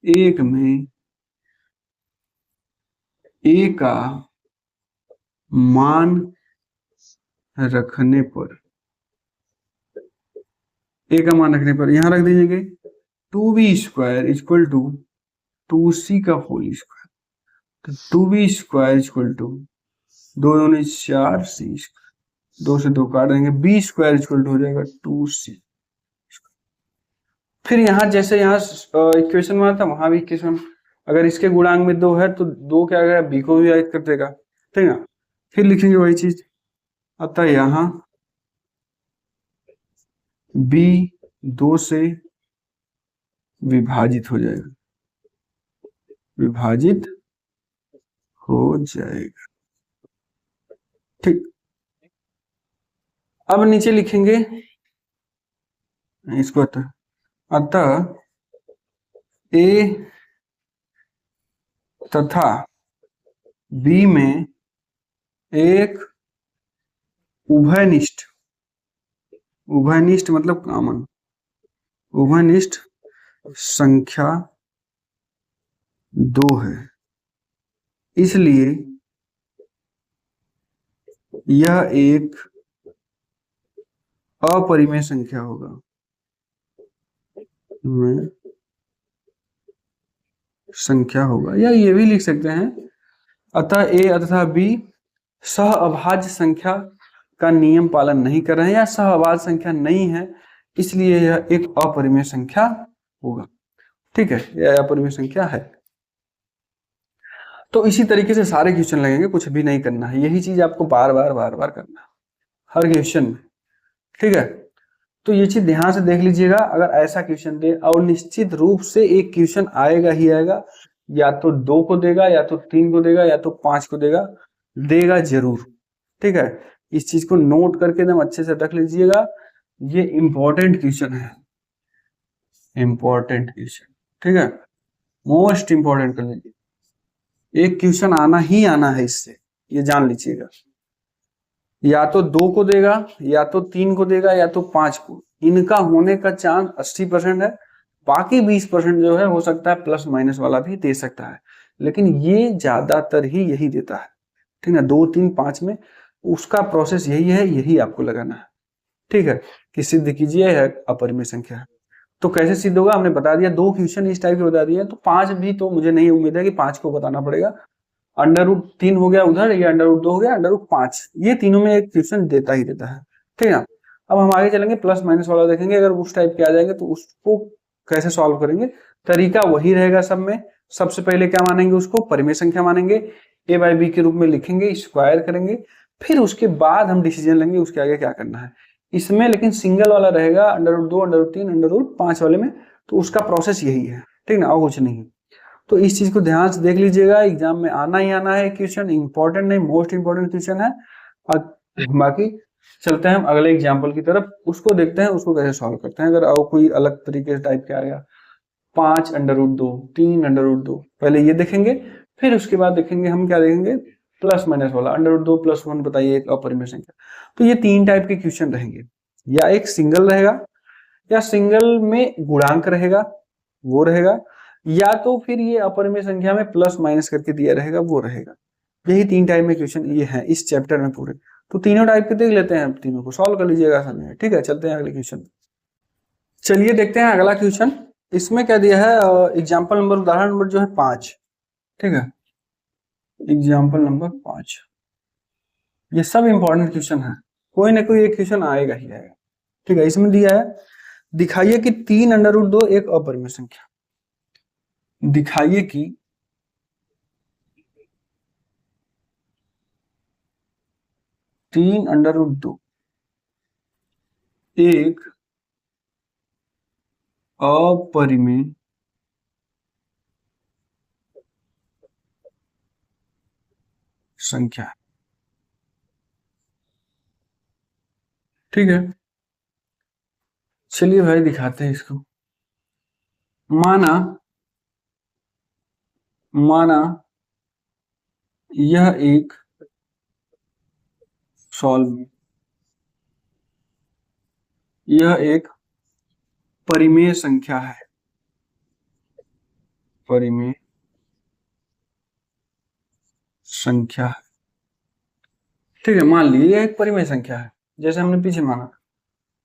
एक में ए का मान रखने पर, ए का मान रखने पर यहां रख दीजिएगा 2b² इक्वल टू 2c का होल स्क्वायर। तो 2b² इक्वल टू 2 दूनी 4c, 2 से 2 काट देंगे, b² इक्वल टू हो जाएगा 2c। फिर यहाँ जैसे यहाँ इक्वेशन में था वहां भी इक्वेशन, अगर इसके गुणांक में 2 है तो 2 क्या करेगा, b को भी ऐड कर देगा। ठीक है, फिर लिखेंगे वही चीज। अतः यहाँ b 2 से विभाजित हो जाएगा, विभाजित हो जाएगा। ठीक, अब नीचे लिखेंगे इसको, अतः ए तथा बी में एक उभयनिष्ठ, उभयनिष्ठ मतलब कॉमन, उभयनिष्ठ संख्या 2 है, इसलिए यह एक अपरिमेय संख्या होगा। में संख्या होगा, या ये भी लिख सकते हैं अतः ए अथवा बी सह अभाज्य संख्या का नियम पालन नहीं कर रहे हैं, या सह अभाज्य संख्या नहीं है, इसलिए यह एक अपरिमेय संख्या होगा। ठीक है, यह अपरिमेय संख्या है। तो इसी तरीके से सारे क्वेश्चन लगेंगे, कुछ भी नहीं करना है, यही चीज आपको बार बार करना है हर क्वेश्चन में। ठीक है, तो ये चीज ध्यान से देख लीजिएगा, अगर ऐसा क्वेश्चन दे और निश्चित रूप से एक क्वेश्चन आएगा ही आएगा, या तो 2 को देगा, या तो 3 को देगा, या तो 5 को देगा, देगा जरूर। ठीक है, इस चीज को नोट करके एकदम अच्छे से रख लीजिएगा, ये इंपॉर्टेंट क्वेश्चन है, इंपॉर्टेंट क्वेश्चन। ठीक है, मोस्ट इंपॉर्टेंट कर लीजिए, एक क्वेश्चन आना ही आना है इससे, ये जान लीजिएगा। या तो 2 को देगा, या तो 3 को देगा, या तो 5 को, इनका होने का चांस 80% है। बाकी 20% जो है हो सकता है प्लस माइनस वाला भी दे सकता है, लेकिन ये ज्यादातर ही यही देता है। ठीक है, 2, 3, 5 में उसका प्रोसेस यही है, यही आपको लगाना है। ठीक है, कि सिद्ध कीजिए है अपरिमेय संख्या है। तो कैसे सिद्ध होगा हमने बता दिया, 2 क्वेश्चन इस टाइप के बता दिए, तो 5 भी तो मुझे नहीं उम्मीद है कि 5 को बताना पड़ेगा। √3 हो गया उधर, ये √2 हो गया, √5, ये तीनों में एक क्वेश्चन देता ही देता है। ठीक है, अब हम आगे चलेंगे, प्लस माइनस वाला देखेंगे, अगर उस टाइप के आ जाएंगे तो उसको कैसे सॉल्व करेंगे। तरीका वही रहेगा सब में। सबसे पहले क्या मानेंगे, उसको परिमेय संख्या मानेंगे, a बाई बी के रूप में लिखेंगे, स्क्वायर करेंगे, फिर उसके बाद हम डिसीजन लेंगे उसके आगे क्या करना है। इसमें लेकिन सिंगल वाला रहेगा, √2, √3, √5 वाले में, तो उसका प्रोसेस यही है। ठीक ना, और कुछ नहीं। तो इस चीज को ध्यान से देख लीजिएगा, एग्जाम में आना ही आना है क्वेश्चन, इंपॉर्टेंट नहीं मोस्ट इंपॉर्टेंट क्वेश्चन है। और बाकी चलते हैं हम अगले एग्जाम्पल की तरफ, उसको देखते हैं उसको कैसे सॉल्व करते हैं। अगर और कोई अलग तरीके से टाइप के आएगा, 5 √2, 3 √2, पहले ये देखेंगे, फिर उसके बाद देखेंगे हम क्या देखेंगे, प्लस माइनस वाला, √2 + 1 बताइए एक अपरिमेय संख्या। तो ये 3 टाइप के क्वेश्चन रहेंगे, या एक सिंगल रहेगा, या सिंगल में गुणांक रहेगा वो रहेगा, या तो फिर ये अपरिमेय संख्या में प्लस माइनस करके दिया रहेगा वो रहेगा। यही 3 टाइप में क्वेश्चन ये है इस चैप्टर में पूरे। तो तीनों टाइप के देख लेते हैं, तीनों को सॉल्व कर लीजिएगा आसानी है। ठीक है, चलते हैं अगले क्वेश्चन। चलिए देखते हैं अगला क्वेश्चन। इसमें क्या दिया है, एग्जाम्पल नंबर, उदाहरण नंबर जो है 5। ठीक है, एग्जाम्पल नंबर 5, ये सब इंपॉर्टेंट क्वेश्चन है, कोई ना कोई एक क्वेश्चन आएगा ही आएगा। ठीक है, इसमें दिया है, दिखाइए कि 3 √2 एक अपरिमेय संख्या। दिखाइए कि 3 √2 एक अपरिमेय संख्या है। ठीक है, चलिए भाई दिखाते हैं इसको। माना माना यह एक सॉल्व, यह एक परिमेय संख्या है, परिमेय संख्या है। ठीक है, मान लीजिए यह एक परिमेय संख्या है, जैसे हमने पीछे माना।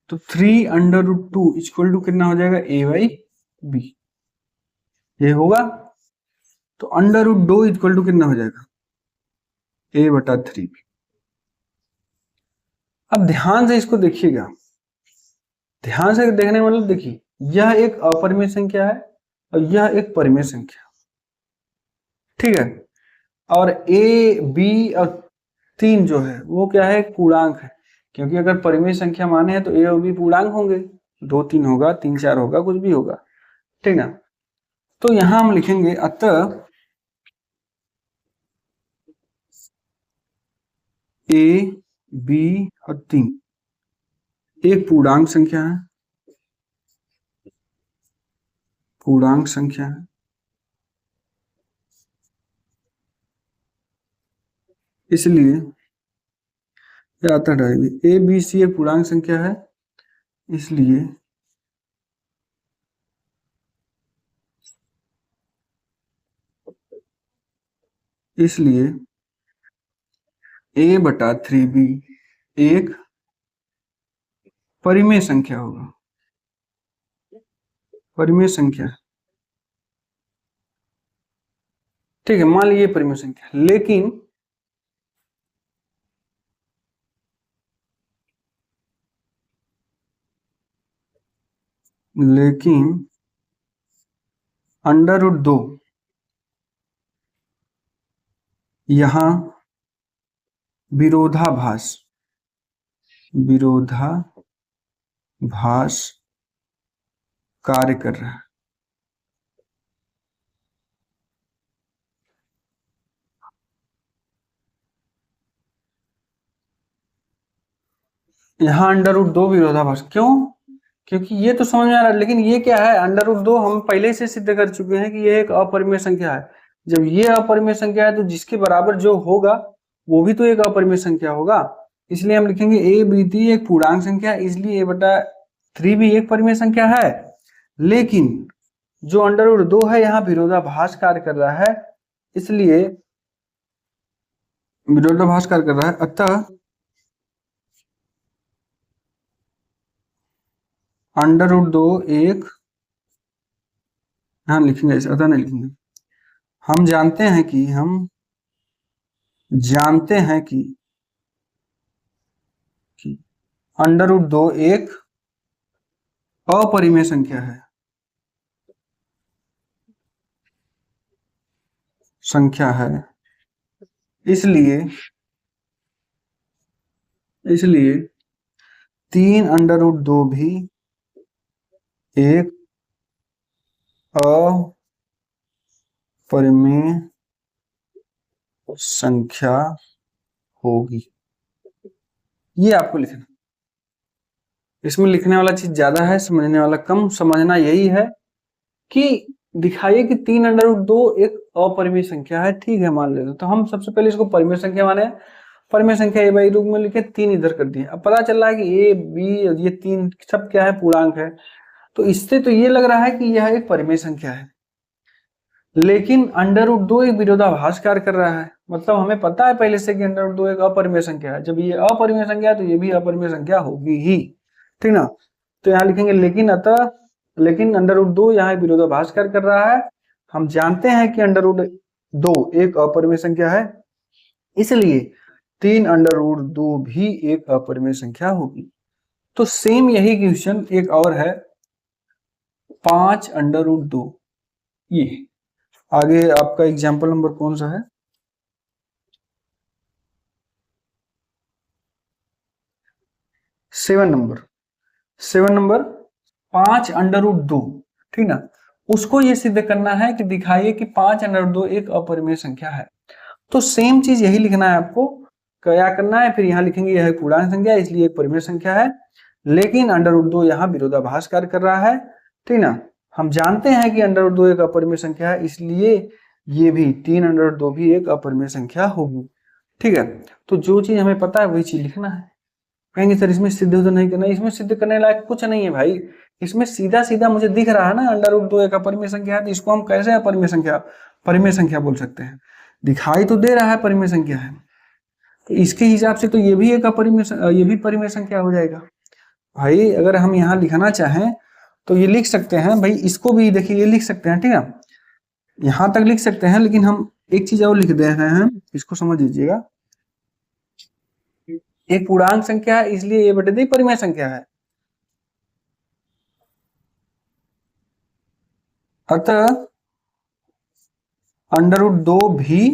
तो 3 √2 इक्वल टू कितना हो जाएगा, a बाई बी, ये होगा। तो √2 इक्वल टू कितना हो जाएगा, a/3। अब ध्यान से इसको देखिएगा, ध्यान से देखने का मतलब देखिए, यह एक अपरिमेय संख्या है और यह एक परिमेय संख्या। ठीक है, और ए बी और 3 जो है वो क्या है, पूर्णांक है, क्योंकि अगर परिमेय संख्या माने हैं तो ए और बी पूर्णांक होंगे, 2, 3 होगा, 3, 4 होगा, कुछ भी होगा। ठीक ना, तो यहां हम लिखेंगे अतः ए बी और 3 एक पूर्णांक संख्या है, पूर्णांक संख्या है, इसलिए आता है ए बी सी एक पूर्णांक संख्या है, इसलिए इसलिए a/3b एक परिमेय संख्या होगा। परिमेय संख्या, ठीक है, मान लीजिए परिमेय संख्या, लेकिन √2 यहां विरोधाभास कार्य कर रहा है। यहाँ √2 विरोधाभास क्यों? क्योंकि ये तो समझ में आ रहा है, लेकिन ये क्या है, √2 हम पहले से सिद्ध कर चुके हैं कि ये एक अपरिमेय संख्या है। जब ये अपरिमेय संख्या है तो जिसके बराबर जो होगा वो भी तो एक अपरिमेय संख्या होगा, इसलिए हम लिखेंगे a b t एक पूर्णांक संख्या, इसलिए a/3 भी एक परिमेय संख्या है। लेकिन जो √2 है यहाँ विरोधाभास कार्य कर रहा है, इसलिए विरोधाभास कार्य कर रहा है, अतः √2 एक, हाँ लिखेंगे ऐसे, अतः नहीं लिखेंगे, हम जानते हैं कि √2 एक अपरिमेय संख्या है, इसलिए 3√2 भी एक अपरिमेय संख्या होगी। ये आपको लिखना, इसमें लिखने वाला चीज ज्यादा है, समझने वाला कम। समझना यही है कि दिखाइए कि 3√2 एक अपरिमेय संख्या है, ठीक है, मान लेते तो हम सबसे पहले इसको परिमेय संख्या माने, परिमेय संख्या a रूप में लिखे, 3 इधर कर दिए। अब पता चल रहा है कि a b ये 3 सब क्या है, पूर्णांक है, तो इससे तो ये लग रहा है कि यह एक परिमेय संख्या है। लेकिन √2 एक विरोधाभास कार्य कर रहा है, मतलब हमें पता है पहले से कि √2 एक अपरिमेय संख्या है। जब ये अपरिमेय संख्या है तो ये भी अपरिमेय संख्या होगी ही, ठीक ना। तो यहाँ लिखेंगे लेकिन √2 यहाँ विरोधाभास कार्य कर रहा है। हम जानते हैं कि √2 एक अपरिमेय संख्या है, इसलिए 3√2 भी एक अपरिमेय संख्या होगी। तो सेम यही क्वेश्चन एक और है, 5√2। ये आगे आपका एग्जाम्पल नंबर कौन सा है, 7 नंबर 5√2, ठीक ना। उसको ये सिद्ध करना है कि दिखाइए कि 5√2 एक अपरिमेय संख्या है। तो सेम चीज यही लिखना है आपको, क्या करना है, फिर यहाँ लिखेंगे यह पूर्णांक संख्या इसलिए एक परिमेय संख्या है, लेकिन √2 यहाँ विरोधाभास कार्य कर रहा है, ठीक ना। हम जानते हैं कि √2 एक अपरिमेय संख्या है, इसलिए ये भी 3√2 भी एक अपरिमेय संख्या होगी, ठीक है। तो जो चीज हमें पता है वही चीज लिखना है। कहेंगे सर इसमें सिद्ध तो नहीं करना, इसमें सिद्ध करने लायक कुछ नहीं है भाई, इसमें सीधा सीधा मुझे दिख रहा है ना √2 एक अपरिमेय संख्या है, तो इसको हम कैसे परिमेय संख्या बोल सकते हैं, दिखाई तो दे रहा है परिमेय संख्या है, तो इसके हिसाब से तो ये भी एक ये भी परिमेय संख्या हो जाएगा भाई। अगर हम यहाँ लिखना चाहें तो ये लिख सकते हैं भाई, इसको भी देखिए ये लिख सकते हैं, ठीक है, यहां तक लिख सकते हैं, लेकिन हम एक चीज और लिख दे रहे हैं, इसको समझ लीजिएगा। एक पूर्णांक संख्या है इसलिए a/d परिमेय संख्या है, अतः √2 भी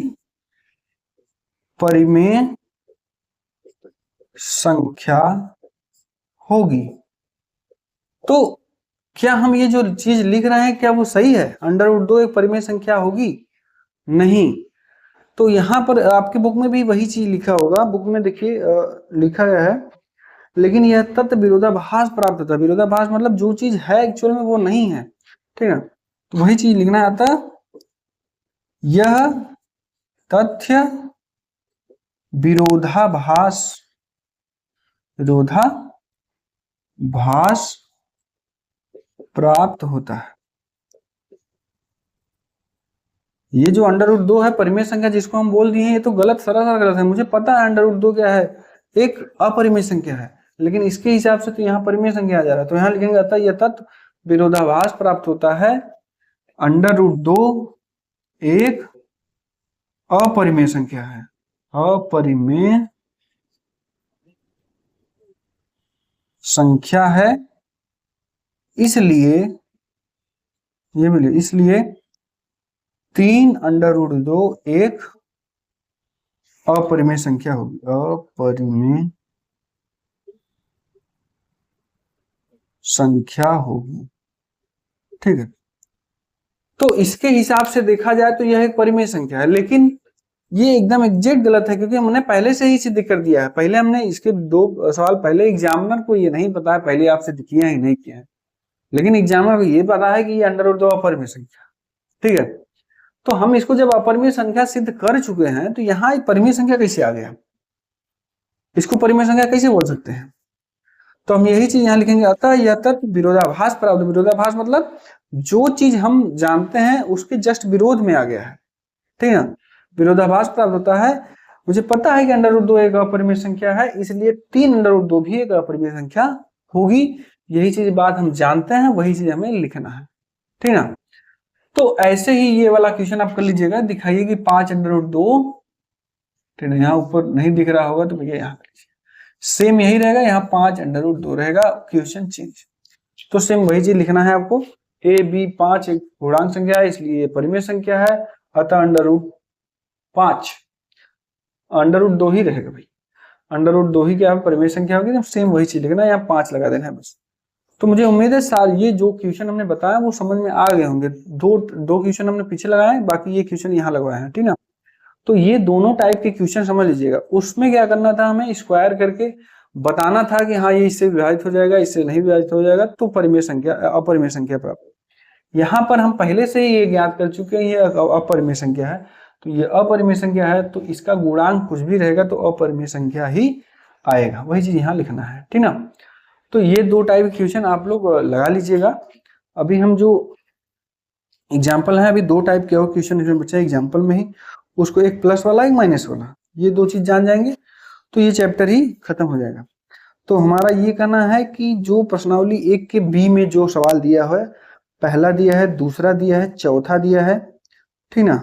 परिमेय संख्या होगी। तो क्या हम ये जो चीज लिख रहे हैं क्या वो सही है, √2 एक परिमेय संख्या होगी? नहीं। तो यहाँ पर आपके बुक में भी वही चीज लिखा होगा, बुक में देखिए लिखा गया है, लेकिन यह तथ्य विरोधाभास प्राप्त होता है। विरोधाभास मतलब जो चीज है एक्चुअल में वो नहीं है, ठीक है, तो वही चीज लिखना आता। यह तथ्य विरोधाभास प्राप्त होता है। ये जो √2 है परिमेय संख्या जिसको हम बोल दिए हैं, ये तो गलत, सरासर गलत है। मुझे पता है √2 क्या है, एक अपरिमेय संख्या है, लेकिन इसके हिसाब से तो यहाँ परिमेय संख्या आ जा रहा है। तो यहाँ लिखेंगे अतः यह तत्व विरोधाभास प्राप्त होता है √2 एक अपरिमेय संख्या है, अपरिमेय संख्या है, इसलिए ये मिले, इसलिए 3√2 एक अपरिमेय संख्या होगी, अपरिमेय संख्या होगी। ठीक है, तो इसके हिसाब से देखा जाए तो यह एक परिमेय संख्या है, लेकिन ये एकदम एग्जैक्ट गलत है, क्योंकि हमने पहले से ही सिद्ध कर दिया है। पहले हमने इसके 2 सवाल पहले एग्जामिनर को ये नहीं पता है, पहले आपसे किया ही नहीं किया है, लेकिन एग्जामिनर को ये पता है कि ये √2 अपरिमेय संख्या। ठीक है, तो हम इसको जब अपरिमेय संख्या सिद्ध कर चुके हैं तो यहाँ एक परिमेय संख्या कैसे आ गया, इसको परिमेय संख्या कैसे बोल सकते हैं? तो हम यही चीज यहाँ लिखेंगे, अतः यह तत्व विरोधाभास प्राप्त। विरोधाभास मतलब जो चीज हम जानते हैं उसके जस्ट विरोध में आ गया है। ठीक है, विरोधाभास प्राप्त होता है, मुझे पता है कि √2 एक अपरिमेय संख्या है, इसलिए 3√2 भी एक अपरिमेय संख्या होगी। यही चीज बात हम जानते हैं, वही चीज हमें लिखना है। ठीक है ना, तो ऐसे ही ये वाला क्वेश्चन आप कर लीजिएगा, दिखाइए कि 5√2, ठीक है, यहाँ ऊपर नहीं दिख रहा होगा तो भैया यहाँ कर लीजिए, सेम यही रहेगा, यहाँ 5√2 रहेगा, क्वेश्चन चेंज। तो सेम वही चीज लिखना है आपको, a b 5 एक पूर्णांक संख्या है, इसलिए ये परिमेय संख्या है, अतः √5 √2 ही रहेगा भाई, √2 ही क्या परिमेय संख्या होगी, तो सेम वही चीज लिखना है, यहाँ 5 लगा देना है बस। तो मुझे उम्मीद है सार ये जो क्वेश्चन हमने बताया वो समझ में आ गए होंगे। दो क्वेश्चन हमने पीछे लगाए हैं, बाकी ये क्वेश्चन यहाँ लगवाए हैं। ठीक ना, तो ये दोनों टाइप के क्वेश्चन समझ लीजिएगा। उसमें क्या करना था, हमें स्क्वायर करके बताना था कि हाँ ये इससे विभाजित हो जाएगा, इससे नहीं विभाजित हो जाएगा, तो परिमेय संख्या अपरिमेय संख्या प्राप्त। यहाँ पर हम पहले से ही ये ज्ञात कर चुके हैं ये अपरिमेय संख्या है, तो ये अपरिमेय संख्या है, तो इसका गुणांक कुछ भी रहेगा तो अपरिमेय संख्या ही आएगा, वही चीज यहाँ लिखना है। ठीक ना, तो ये 2 टाइप के क्वेश्चन आप लोग लगा लीजिएगा। अभी हम जो एग्जाम्पल है, अभी 2 टाइप के और क्वेश्चन इसमें बचा एग्जाम्पल में ही, उसको एक प्लस वाला एक माइनस वाला, ये 2 चीज जान जाएंगे तो ये चैप्टर ही खत्म हो जाएगा। तो हमारा ये कहना है कि जो प्रश्नावली 1 के बी में जो सवाल दिया है, पहला दिया है, दूसरा दिया है, चौथा दिया है, ठीक ना,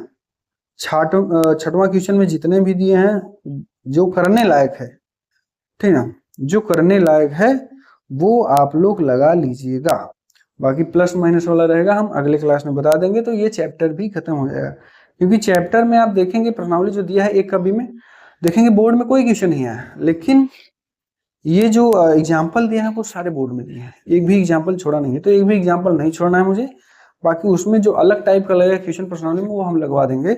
छठवां क्वेश्चन में जितने भी दिए हैं जो करने लायक है, ठीक ना, जो करने लायक है वो आप लोग लगा लीजिएगा। बाकी प्लस माइनस वाला रहेगा, हम अगले क्लास में बता देंगे, तो ये चैप्टर भी खत्म हो जाएगा। क्योंकि चैप्टर में आप देखेंगे प्रश्नावली जो दिया है 1 का बी में, देखेंगे बोर्ड में कोई क्वेश्चन नहीं आया, लेकिन ये जो एग्जाम्पल दिया है वो सारे बोर्ड में दिए हैं, एक भी एग्जाम्पल छोड़ा नहीं है, तो एक भी एग्जाम्पल नहीं छोड़ना है मुझे। बाकी उसमें जो अलग टाइप का लगेगा क्वेश्चन प्रश्नावली में वो हम लगवा देंगे।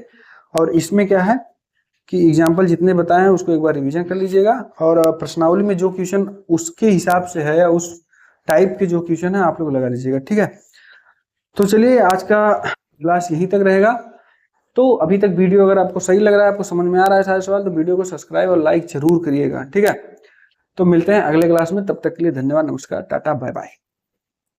और इसमें क्या है कि एग्जाम्पल जितने बताए हैं उसको एक बार रिवीजन कर लीजिएगा, और प्रश्नावली में जो क्वेश्चन उसके हिसाब से है या उस टाइप के जो क्वेश्चन है आप लोग लगा लीजिएगा। ठीक है, तो चलिए आज का क्लास यहीं तक रहेगा। तो अभी तक वीडियो अगर आपको सही लग रहा है, आपको समझ में आ रहा है सारे सवाल, तो वीडियो को सब्सक्राइब और लाइक जरूर करिएगा। ठीक है, तो मिलते हैं अगले क्लास में, तब तक के लिए धन्यवाद, नमस्कार, टाटा, बाय बाय।